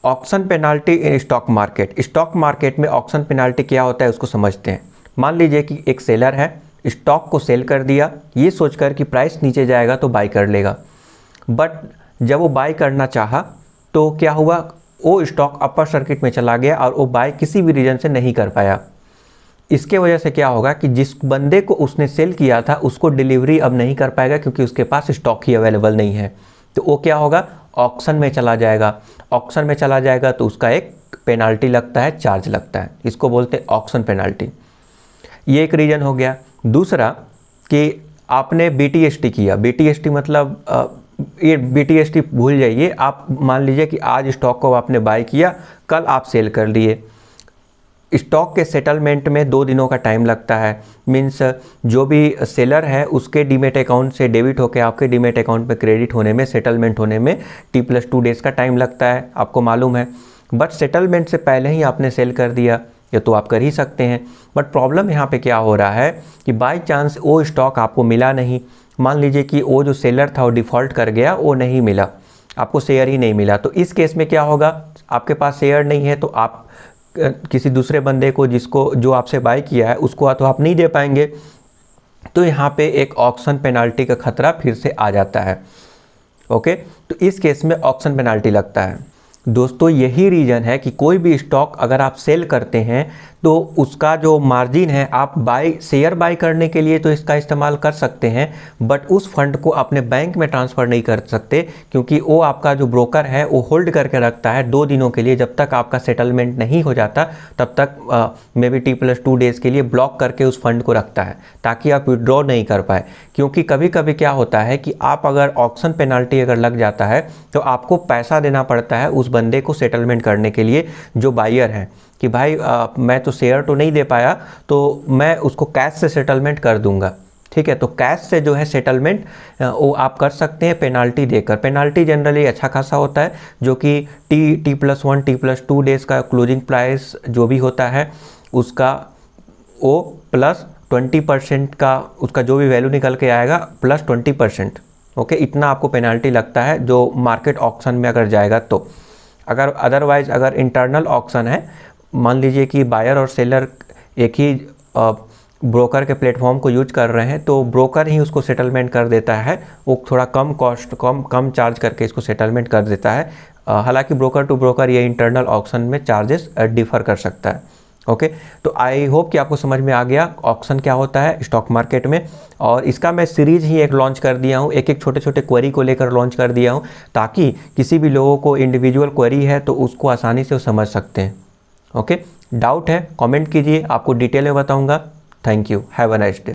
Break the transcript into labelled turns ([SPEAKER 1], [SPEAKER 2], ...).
[SPEAKER 1] Auction penalty in stock market. Stock market में auction penalty क्या होता है उसको समझते हैं। मान लीजिए कि एक सेलर है, स्टॉक को सेल कर दिया ये सोचकर कि प्राइस नीचे जाएगा तो बाई कर लेगा, बट जब वो बाई करना चाहा तो क्या हुआ, वो स्टॉक अपर सर्किट में चला गया और वो बाई किसी भी रीज़न से नहीं कर पाया। इसके वजह से क्या होगा कि जिस बंदे को उसने सेल किया था उसको डिलीवरी अब नहीं कर पाएगा क्योंकि उसके पास स्टॉक ही अवेलेबल नहीं है। तो वो क्या होगा, ऑक्शन में चला जाएगा। ऑक्शन में चला जाएगा तो उसका एक पेनाल्टी लगता है, चार्ज लगता है, इसको बोलते हैं ऑक्शन पेनाल्टी। ये एक रीज़न हो गया। दूसरा कि आपने BTST किया, BTST मतलब ये BTST भूल जाइए, आप मान लीजिए कि आज स्टॉक को आपने बाय किया, कल आप सेल कर लिए। स्टॉक के सेटलमेंट में 2 दिनों का टाइम लगता है। मीन्स जो भी सेलर है उसके डीमेट अकाउंट से डेबिट होकर आपके डीमेट अकाउंट में क्रेडिट होने में, सेटलमेंट होने में T+2 डेज़ का टाइम लगता है, आपको मालूम है। बट सेटलमेंट से पहले ही आपने सेल कर दिया, ये तो आप कर ही सकते हैं। बट प्रॉब्लम यहाँ पे क्या हो रहा है कि बाय चांस वो स्टॉक आपको मिला नहीं। मान लीजिए कि वो जो सेलर था वो डिफ़ॉल्ट कर गया, वो नहीं मिला, आपको शेयर ही नहीं मिला। तो इस केस में क्या होगा, आपके पास शेयर नहीं है तो आप किसी दूसरे बंदे को जो आपसे बाय किया है उसको तो आप नहीं दे पाएंगे। तो यहाँ पे एक ऑक्शन पेनाल्टी का खतरा फिर से आ जाता है। ओके, तो इस केस में ऑक्शन पेनाल्टी लगता है। दोस्तों यही रीज़न है कि कोई भी स्टॉक अगर आप सेल करते हैं तो उसका जो मार्जिन है आप शेयर बाय करने के लिए तो इसका इस्तेमाल कर सकते हैं, बट उस फंड को अपने बैंक में ट्रांसफ़र नहीं कर सकते क्योंकि वो आपका जो ब्रोकर है वो होल्ड करके रखता है 2 दिनों के लिए। जब तक आपका सेटलमेंट नहीं हो जाता तब तक मे बी T+2 डेज़ के लिए ब्लॉक करके उस फंड को रखता है ताकि आप विड्रॉ नहीं कर पाए। क्योंकि कभी कभी क्या होता है कि आप अगर ऑक्शन पेनाल्टी अगर लग जाता है तो आपको पैसा देना पड़ता है उस बंदे को सेटलमेंट करने के लिए जो बायर है, कि भाई मैं तो शेयर तो नहीं दे पाया तो मैं उसको कैश से सेटलमेंट कर दूंगा। ठीक है, तो कैश से जो है सेटलमेंट वो आप कर सकते हैं पेनाल्टी देकर। पेनाल्टी जनरली अच्छा खासा होता है जो कि T+1 T+2 डेज़ का क्लोजिंग प्राइस जो भी होता है उसका वो प्लस 20% का उसका जो भी वैल्यू निकल के आएगा प्लस 20%। ओके, इतना आपको पेनाल्टी लगता है जो मार्केट ऑक्शन में अगर जाएगा तो। अगर अदरवाइज़ अगर इंटरनल ऑक्शन है, मान लीजिए कि बायर और सेलर एक ही ब्रोकर के प्लेटफॉर्म को यूज कर रहे हैं तो ब्रोकर ही उसको सेटलमेंट कर देता है, वो थोड़ा कम कॉस्ट कम चार्ज करके इसको सेटलमेंट कर देता है। हालांकि ब्रोकर टू ब्रोकर ये इंटरनल ऑक्शन में चार्जेस डिफ़र कर सकता है। ओके, तो आई होप कि आपको समझ में आ गया ऑक्शन क्या होता है स्टॉक मार्केट में। और इसका मैं सीरीज़ ही एक लॉन्च कर दिया हूँ, एक छोटे छोटे क्वेरी को लेकर लॉन्च कर दिया हूँ ताकि किसी भी लोगों को इंडिविजुअल क्वेरी है तो उसको आसानी से वो समझ सकते हैं। ओके, डाउट है कमेंट कीजिए, आपको डिटेल में बताऊंगा। Thank you, have a nice day.